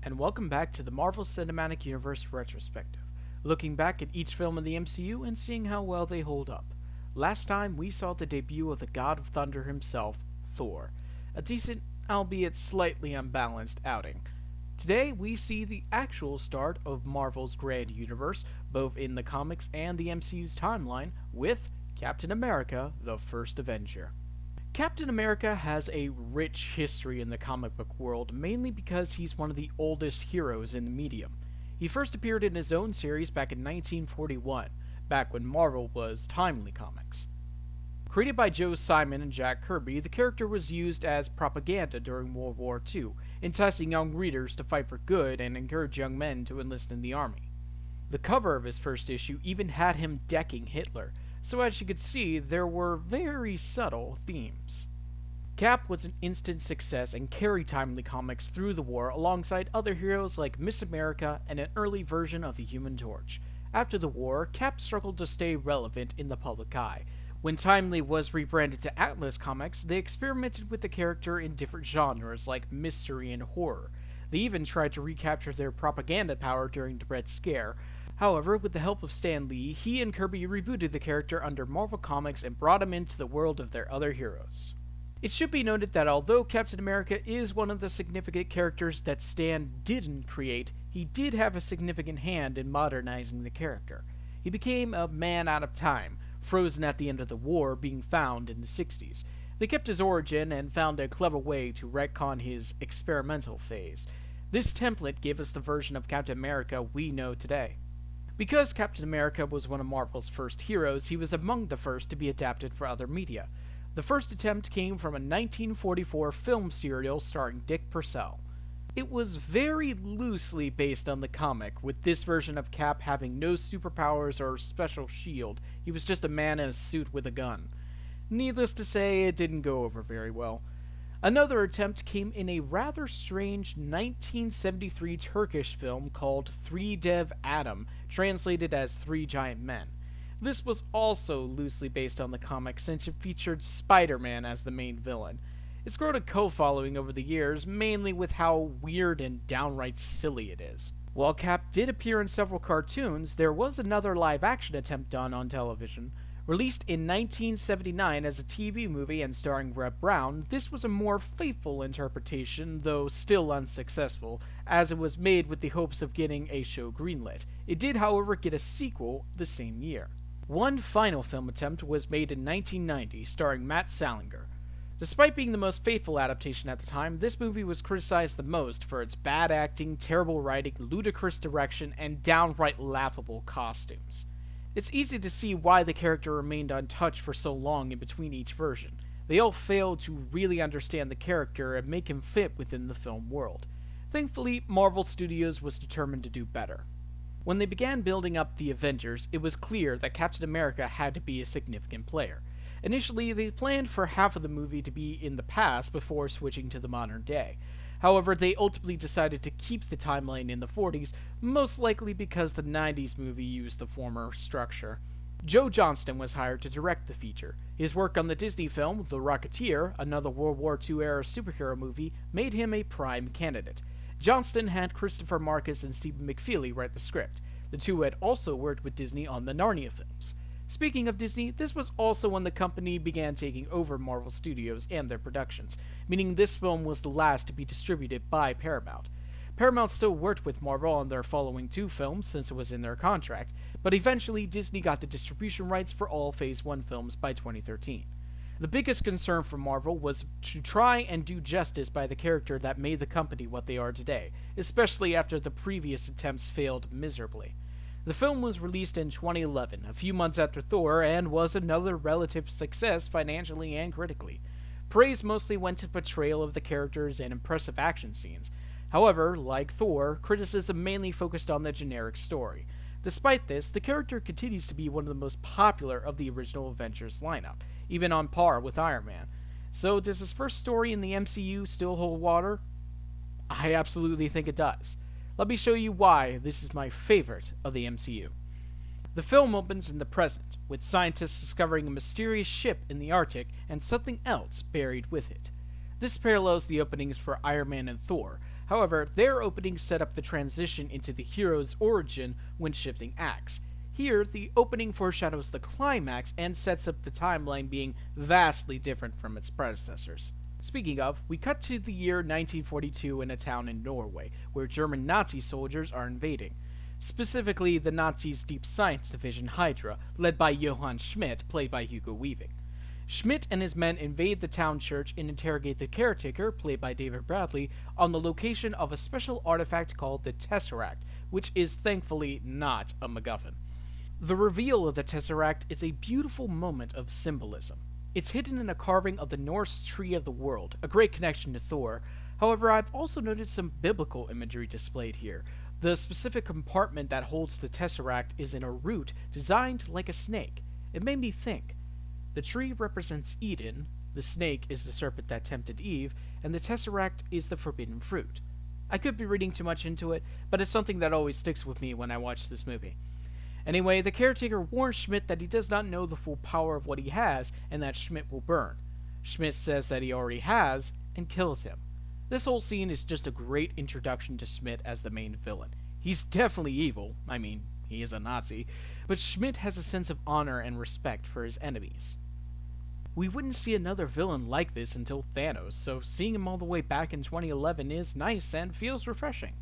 and welcome back to the Marvel Cinematic Universe retrospective, looking back at each film in the MCU and seeing how well they hold up. Last time, we saw the debut of the God of Thunder himself, Thor, a decent, albeit slightly unbalanced outing. Today, we see the actual start of Marvel's grand universe, both in the comics and the MCU's timeline, with Captain America, the First Avenger. Captain America has a rich history in the comic book world, mainly because he's one of the oldest heroes in the medium. He first appeared in his own series back in 1941, back when Marvel was Timely Comics. Created by Joe Simon and Jack Kirby, the character was used as propaganda during World War II, enticing young readers to fight for good and encourage young men to enlist in the army. The cover of his first issue even had him decking Hitler, so as you could see, there were very subtle themes. Cap was an instant success and carried Timely Comics through the war alongside other heroes like Miss America and an early version of the Human Torch. After the war, Cap struggled to stay relevant in the public eye. When Timely was rebranded to Atlas Comics, they experimented with the character in different genres like mystery and horror. They even tried to recapture their propaganda power during the Red Scare. However, with the help of Stan Lee, he and Kirby rebooted the character under Marvel Comics and brought him into the world of their other heroes. It should be noted that although Captain America is one of the significant characters that Stan didn't create, he did have a significant hand in modernizing the character. He became a man out of time, frozen at the end of the war, being found in the 60s. They kept his origin and found a clever way to retcon his experimental phase. This template gave us the version of Captain America we know today. Because Captain America was one of Marvel's first heroes, he was among the first to be adapted for other media. The first attempt came from a 1944 film serial starring Dick Purcell. It was very loosely based on the comic, with this version of Cap having no superpowers or special shield. He was just a man in a suit with a gun. Needless to say, it didn't go over very well. Another attempt came in a rather strange 1973 Turkish film called Three Dev Adam, translated as Three Giant Men. This was also loosely based on the comic since it featured Spider-Man as the main villain. It's grown a co-following over the years, mainly with how weird and downright silly it is. While Cap did appear in several cartoons, there was another live-action attempt done on television. Released in 1979 as a TV movie and starring Reb Brown, this was a more faithful interpretation, though still unsuccessful, as it was made with the hopes of getting a show greenlit. It did, however, get a sequel the same year. One final film attempt was made in 1990, starring Matt Salinger. Despite being the most faithful adaptation at the time, this movie was criticized the most for its bad acting, terrible writing, ludicrous direction, and downright laughable costumes. It's easy to see why the character remained untouched for so long in between each version. They all failed to really understand the character and make him fit within the film world. Thankfully, Marvel Studios was determined to do better. When they began building up the Avengers, it was clear that Captain America had to be a significant player. Initially, they planned for half of the movie to be in the past before switching to the modern day. However, they ultimately decided to keep the timeline in the 40s, most likely because the 90s movie used the former structure. Joe Johnston was hired to direct the feature. His work on the Disney film The Rocketeer, another World War II-era superhero movie, made him a prime candidate. Johnston had Christopher Marcus and Stephen McFeely write the script. The two had also worked with Disney on the Narnia films. Speaking of Disney, this was also when the company began taking over Marvel Studios and their productions, meaning this film was the last to be distributed by Paramount. Paramount still worked with Marvel on their following two films since it was in their contract, but eventually Disney got the distribution rights for all Phase 1 films by 2013. The biggest concern for Marvel was to try and do justice by the character that made the company what they are today, especially after the previous attempts failed miserably. The film was released in 2011, a few months after Thor, and was another relative success financially and critically. Praise mostly went to the portrayal of the characters and impressive action scenes. However, like Thor, criticism mainly focused on the generic story. Despite this, the character continues to be one of the most popular of the original Avengers lineup, even on par with Iron Man. So does his first story in the MCU still hold water? I absolutely think it does. Let me show you why this is my favorite of the MCU. The film opens in the present, with scientists discovering a mysterious ship in the Arctic and something else buried with it. This parallels the openings for Iron Man and Thor. However, their opening set up the transition into the hero's origin when shifting acts. Here, the opening foreshadows the climax and sets up the timeline being vastly different from its predecessors. Speaking of, we cut to the year 1942 in a town in Norway, where German Nazi soldiers are invading. Specifically, the Nazis' Deep Science Division Hydra, led by Johann Schmidt, played by Hugo Weaving. Schmidt and his men invade the town church and interrogate the caretaker, played by David Bradley, on the location of a special artifact called the Tesseract, which is thankfully not a MacGuffin. The reveal of the Tesseract is a beautiful moment of symbolism. It's hidden in a carving of the Norse Tree of the World, a great connection to Thor. However, I've also noted some biblical imagery displayed here. The specific compartment that holds the Tesseract is in a root designed like a snake. It made me think. The tree represents Eden, the snake is the serpent that tempted Eve, and the Tesseract is the forbidden fruit. I could be reading too much into it, but it's something that always sticks with me when I watch this movie. Anyway, the caretaker warns Schmidt that he does not know the full power of what he has, and that Schmidt will burn. Schmidt says that he already has, and kills him. This whole scene is just a great introduction to Schmidt as the main villain. He's definitely evil, I mean, he is a Nazi, but Schmidt has a sense of honor and respect for his enemies. We wouldn't see another villain like this until Thanos, so seeing him all the way back in 2011 is nice and feels refreshing.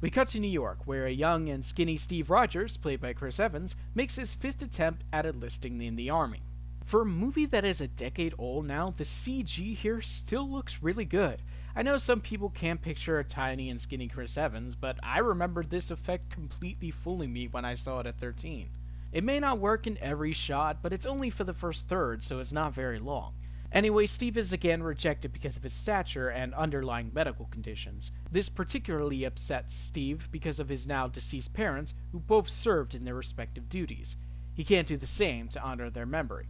We cut to New York, where a young and skinny Steve Rogers, played by Chris Evans, makes his 5th attempt at enlisting in the army. For a movie that is a decade old now, the CG here still looks really good. I know some people can't picture a tiny and skinny Chris Evans, but I remember this effect completely fooling me when I saw it at 13. It may not work in every shot, but it's only for the first third, so it's not very long. Anyway, Steve is again rejected because of his stature and underlying medical conditions. This particularly upsets Steve because of his now deceased parents, who both served in their respective duties. He can't do the same to honor their memory.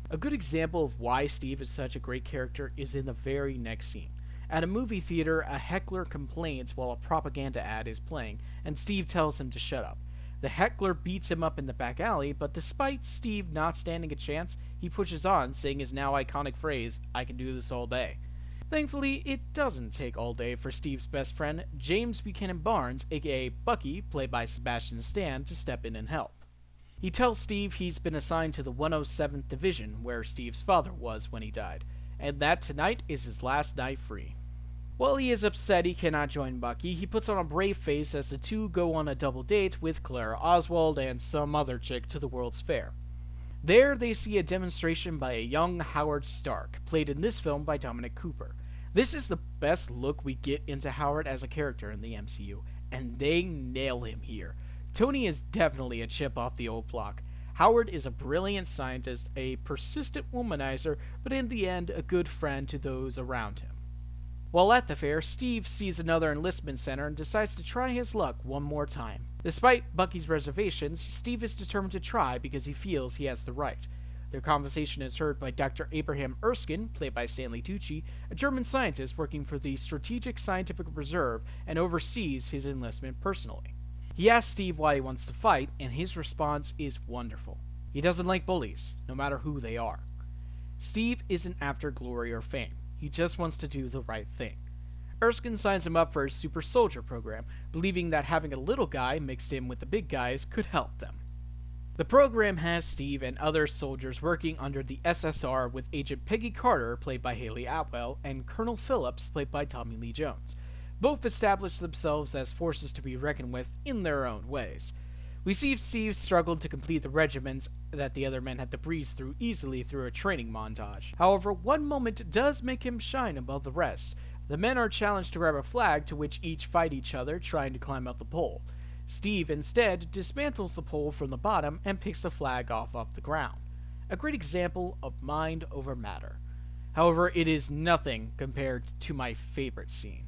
A good example of why Steve is such a great character is in the very next scene. At a movie theater, a heckler complains while a propaganda ad is playing, and Steve tells him to shut up. The heckler beats him up in the back alley, but despite Steve not standing a chance, he pushes on, saying his now iconic phrase, "I can do this all day." Thankfully, it doesn't take all day for Steve's best friend, James Buchanan Barnes, aka Bucky, played by Sebastian Stan, to step in and help. He tells Steve he's been assigned to the 107th Division, where Steve's father was when he died, and that tonight is his last night free. While he is upset he cannot join Bucky, he puts on a brave face as the two go on a double date with Clara Oswald and some other chick to the World's Fair. There they see a demonstration by a young Howard Stark, played in this film by Dominic Cooper. This is the best look we get into Howard as a character in the MCU, and they nail him here. Tony is definitely a chip off the old block. Howard is a brilliant scientist, a persistent womanizer, but in the end a good friend to those around him. While at the fair, Steve sees another enlistment center and decides to try his luck one more time. Despite Bucky's reservations, Steve is determined to try because he feels he has the right. Their conversation is heard by Dr. Abraham Erskine, played by Stanley Tucci, a German scientist working for the Strategic Scientific Reserve and oversees his enlistment personally. He asks Steve why he wants to fight, and his response is wonderful. He doesn't like bullies, no matter who they are. Steve isn't after glory or fame. He just wants to do the right thing. Erskine signs him up for his super soldier program, believing that having a little guy mixed in with the big guys could help them. The program has Steve and other soldiers working under the SSR with Agent Peggy Carter, played by Haley Atwell, and Colonel Phillips, played by Tommy Lee Jones. Both establish themselves as forces to be reckoned with in their own ways. We see Steve struggle to complete the regiments that the other men had to breeze through easily through a training montage. However, one moment does make him shine above the rest. The men are challenged to grab a flag, to which each fight each other, trying to climb up the pole. Steve instead dismantles the pole from the bottom and picks the flag off the ground. A great example of mind over matter. However, it is nothing compared to my favorite scene.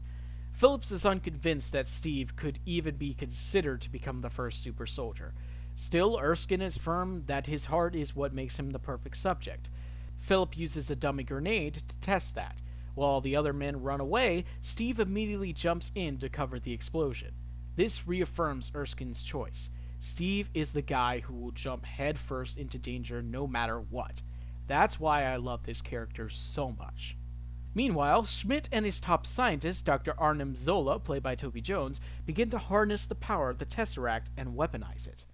Phillips is unconvinced that Steve could even be considered to become the first super soldier. Still, Erskine is firm that his heart is what makes him the perfect subject. Philip uses a dummy grenade to test that. While the other men run away, Steve immediately jumps in to cover the explosion. This reaffirms Erskine's choice. Steve is the guy who will jump headfirst into danger no matter what. That's why I love this character so much. Meanwhile, Schmidt and his top scientist, Dr. Arnim Zola, played by Toby Jones, begin to harness the power of the Tesseract and weaponize it.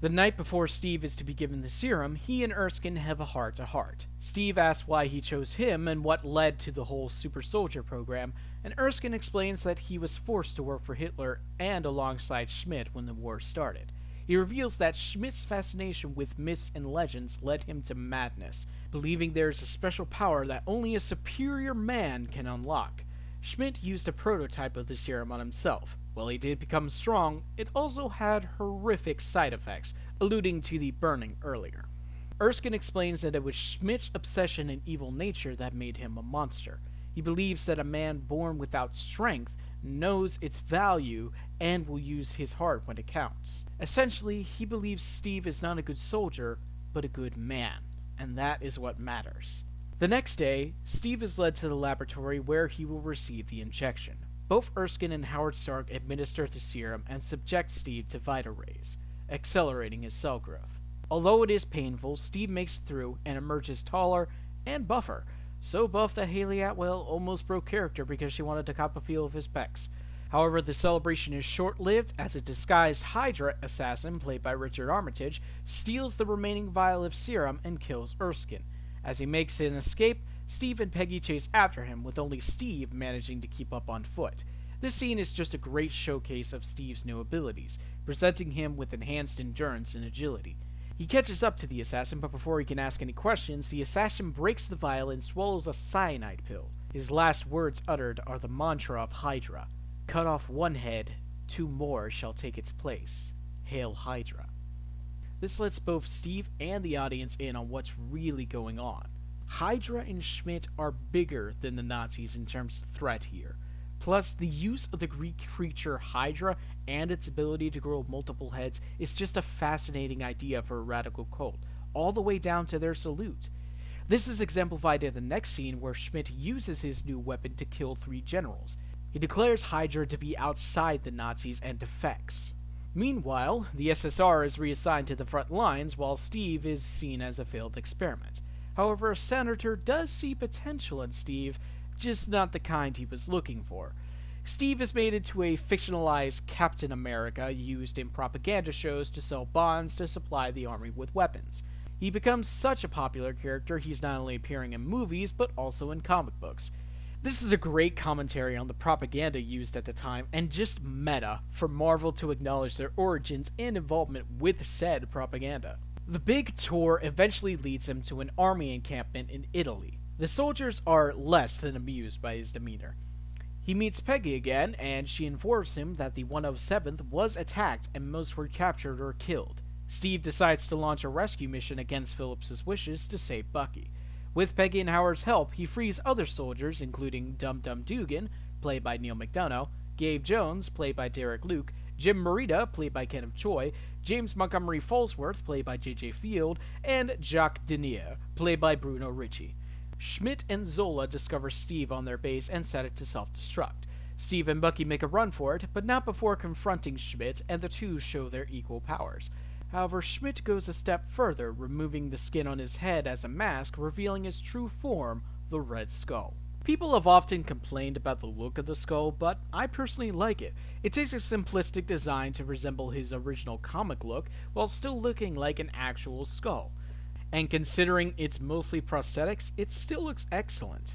The night before Steve is to be given the serum, he and Erskine have a heart-to-heart. Steve asks why he chose him and what led to the whole super soldier program, and Erskine explains that he was forced to work for Hitler and alongside Schmidt when the war started. He reveals that Schmidt's fascination with myths and legends led him to madness, believing there is a special power that only a superior man can unlock. Schmidt used a prototype of the serum on himself. While he did become strong, it also had horrific side effects, alluding to the burning earlier. Erskine explains that it was Schmidt's obsession and evil nature that made him a monster. He believes that a man born without strength knows its value and will use his heart when it counts. Essentially, he believes Steve is not a good soldier, but a good man, and that is what matters. The next day, Steve is led to the laboratory where he will receive the injection. Both Erskine and Howard Stark administer the serum and subject Steve to Vita rays, accelerating his cell growth. Although it is painful, Steve makes it through and emerges taller and buffer, so buff that Haley Atwell almost broke character because she wanted to cop a feel of his pecs. However, the celebration is short-lived as a disguised Hydra assassin, played by Richard Armitage, steals the remaining vial of serum and kills Erskine. As he makes an escape, Steve and Peggy chase after him, with only Steve managing to keep up on foot. This scene is just a great showcase of Steve's new abilities, presenting him with enhanced endurance and agility. He catches up to the assassin, but before he can ask any questions, the assassin breaks the vial and swallows a cyanide pill. His last words uttered are the mantra of Hydra. Cut off one head, 2 more shall take its place. Hail Hydra. This lets both Steve and the audience in on what's really going on. Hydra and Schmidt are bigger than the Nazis in terms of threat here. Plus, the use of the Greek creature Hydra and its ability to grow multiple heads is just a fascinating idea for a radical cult, all the way down to their salute. This is exemplified in the next scene where Schmidt uses his new weapon to kill 3 generals. He declares Hydra to be outside the Nazis and defects. Meanwhile, the SSR is reassigned to the front lines while Steve is seen as a failed experiment. However, a senator does see potential in Steve, just not the kind he was looking for. Steve is made into a fictionalized Captain America used in propaganda shows to sell bonds to supply the army with weapons. He becomes such a popular character he's not only appearing in movies but also in comic books. This is a great commentary on the propaganda used at the time and just meta for Marvel to acknowledge their origins and involvement with said propaganda. The big tour eventually leads him to an army encampment in Italy. The soldiers are less than amused by his demeanor. He meets Peggy again, and she informs him that the 107th was attacked and most were captured or killed. Steve decides to launch a rescue mission against Phillips's wishes to save Bucky. With Peggy and Howard's help, he frees other soldiers, including Dum Dum Dugan, played by Neil McDonough, Gabe Jones, played by Derek Luke, Jim Morita, played by Kenneth Choi, James Montgomery Falsworth, played by J.J. Field, and Jacques Denier, played by Bruno Ricci. Schmidt and Zola discover Steve on their base and set it to self-destruct. Steve and Bucky make a run for it, but not before confronting Schmidt, and the two show their equal powers. However, Schmidt goes a step further, removing the skin on his head as a mask, revealing his true form, the Red Skull. People have often complained about the look of the skull, but I personally like it. It takes a simplistic design to resemble his original comic look, while still looking like an actual skull. And considering it's mostly prosthetics, it still looks excellent.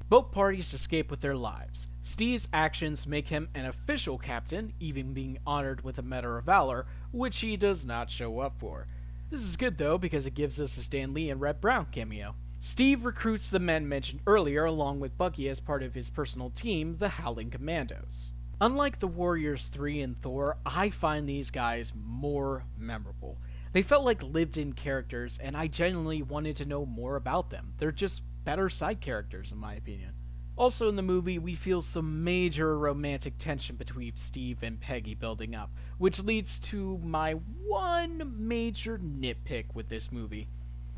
Both parties escape with their lives. Steve's actions make him an official captain, even being honored with a Medal of Valor, which he does not show up for. This is good though, because it gives us a Stan Lee and Red Brown cameo. Steve recruits the men mentioned earlier along with Bucky as part of his personal team, the Howling Commandos. Unlike the Warriors 3 and Thor, I find these guys more memorable. They felt like lived-in characters, and I genuinely wanted to know more about them. They're just better side characters, in my opinion. Also in the movie, we feel some major romantic tension between Steve and Peggy building up, which leads to my one major nitpick with this movie.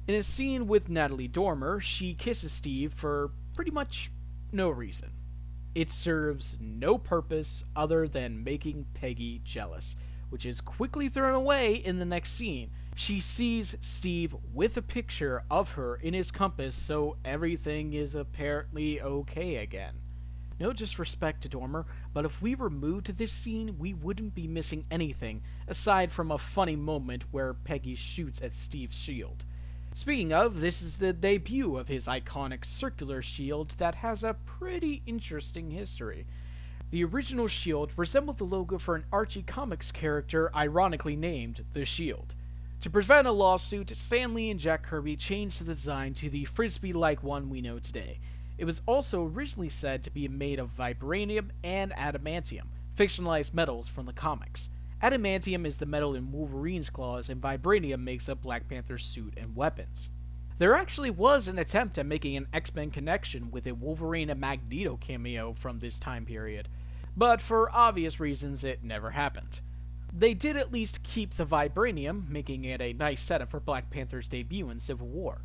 In a scene with Natalie Dormer, she kisses Steve for pretty much no reason. It serves no purpose other than making Peggy jealous, which is quickly thrown away in the next scene. She sees Steve with a picture of her in his compass, so everything is apparently okay again. No disrespect to Dormer, but if we removed this scene, we wouldn't be missing anything, aside from a funny moment where Peggy shoots at Steve's shield. Speaking of, this is the debut of his iconic circular shield that has a pretty interesting history. The original shield resembled the logo for an Archie Comics character ironically named The Shield. To prevent a lawsuit, Stan Lee and Jack Kirby changed the design to the frisbee-like one we know today. It was also originally said to be made of vibranium and adamantium, fictionalized metals from the comics. Adamantium is the metal in Wolverine's claws, and vibranium makes up Black Panther's suit and weapons. There actually was an attempt at making an X-Men connection with a Wolverine and Magneto cameo from this time period, but for obvious reasons it never happened. They did at least keep the vibranium, making it a nice setup for Black Panther's debut in Civil War.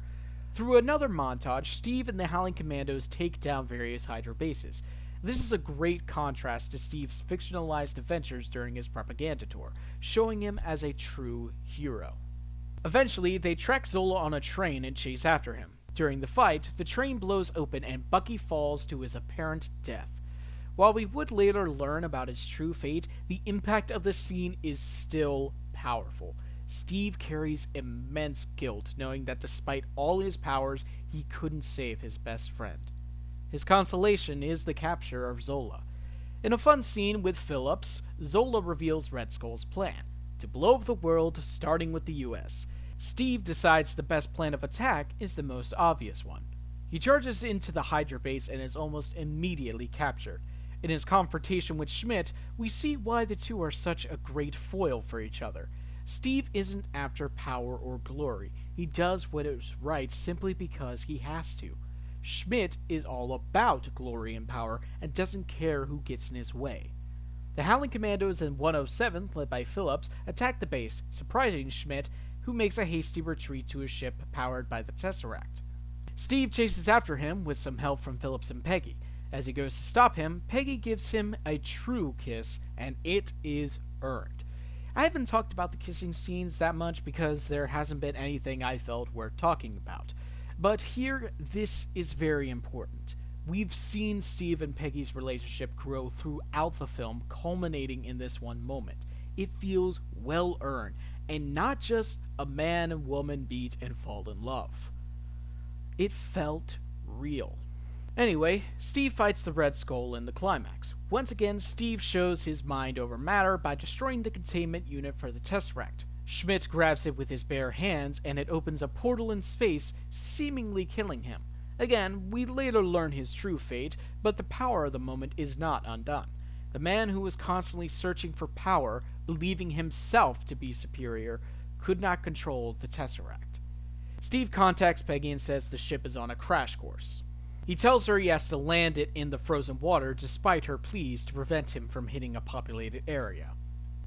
Through another montage, Steve and the Howling Commandos take down various Hydra bases. This is a great contrast to Steve's fictionalized adventures during his propaganda tour, showing him as a true hero. Eventually, they track Zola on a train and chase after him. During the fight, the train blows open and Bucky falls to his apparent death. While we would later learn about his true fate, the impact of the scene is still powerful. Steve carries immense guilt knowing that despite all his powers, he couldn't save his best friend. His consolation is the capture of Zola. In a fun scene with Phillips, Zola reveals Red Skull's plan to blow up the world, starting with the US. Steve decides the best plan of attack is the most obvious one. He charges into the Hydra base and is almost immediately captured. In his confrontation with Schmidt, we see why the two are such a great foil for each other. Steve isn't after power or glory. He does what is right simply because he has to. Schmidt is all about glory and power and doesn't care who gets in his way. The Howling Commandos and 107, led by Phillips, attack the base, surprising Schmidt, who makes a hasty retreat to his ship powered by the Tesseract. Steve chases after him with some help from Phillips and Peggy. As he goes to stop him, Peggy gives him a true kiss, and it is earned. I haven't talked about the kissing scenes that much because there hasn't been anything I felt worth talking about. But here, this is very important. We've seen Steve and Peggy's relationship grow throughout the film, culminating in this one moment. It feels well earned, and not just a man and woman meet and fall in love. It felt real. Anyway, Steve fights the Red Skull in the climax. Once again, Steve shows his mind over matter by destroying the containment unit for the Tesseract. Schmidt grabs it with his bare hands, and it opens a portal in space, seemingly killing him. Again, we later learn his true fate, but the power of the moment is not undone. The man who was constantly searching for power, believing himself to be superior, could not control the Tesseract. Steve contacts Peggy and says the ship is on a crash course. He tells her he has to land it in the frozen water despite her pleas to prevent him from hitting a populated area.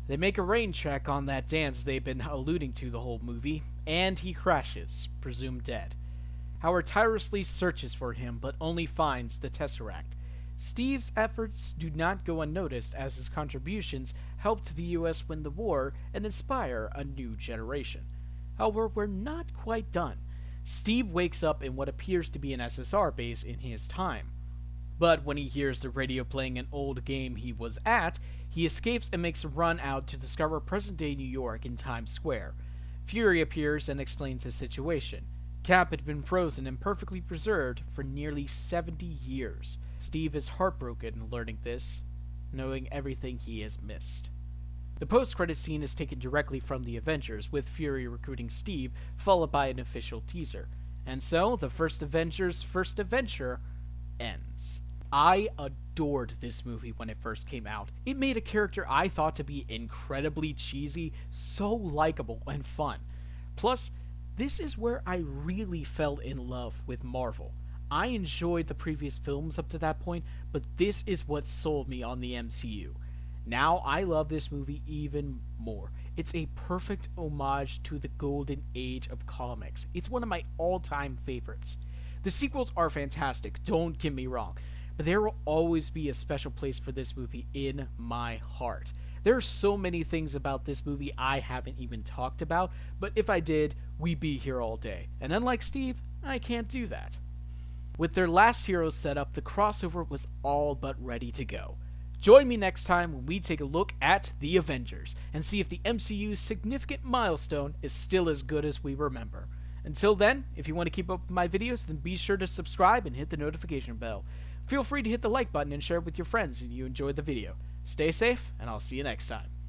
They make a rain check on that dance they've been alluding to the whole movie, and he crashes, presumed dead. Howard tirelessly searches for him, but only finds the Tesseract. Steve's efforts do not go unnoticed as his contributions helped the US win the war and inspire a new generation. However, we're not quite done. Steve wakes up in what appears to be an SSR base in his time. But when he hears the radio playing an old game he was at, he escapes and makes a run out to discover present-day New York in Times Square. Fury appears and explains the situation. Cap had been frozen and perfectly preserved for nearly 70 years. Steve is heartbroken learning this, knowing everything he has missed. The post-credit scene is taken directly from the Avengers, with Fury recruiting Steve, followed by an official teaser. And so, the first Avengers' first adventure ends. I adored this movie when it first came out. It made a character I thought to be incredibly cheesy, so likable and fun. Plus, this is where I really fell in love with Marvel. I enjoyed the previous films up to that point, but this is what sold me on the MCU. Now I love this movie even more. It's a perfect homage to the golden age of comics. It's one of my all-time favorites. The sequels are fantastic, don't get me wrong, but there will always be a special place for this movie in my heart. There are so many things about this movie I haven't even talked about, but if I did, we'd be here all day. And unlike Steve, I can't do that. With their last heroes set up, the crossover was all but ready to go. Join me next time when we take a look at the Avengers and see if the MCU's significant milestone is still as good as we remember. Until then, if you want to keep up with my videos, then be sure to subscribe and hit the notification bell. Feel free to hit the like button and share it with your friends if you enjoyed the video. Stay safe, and I'll see you next time.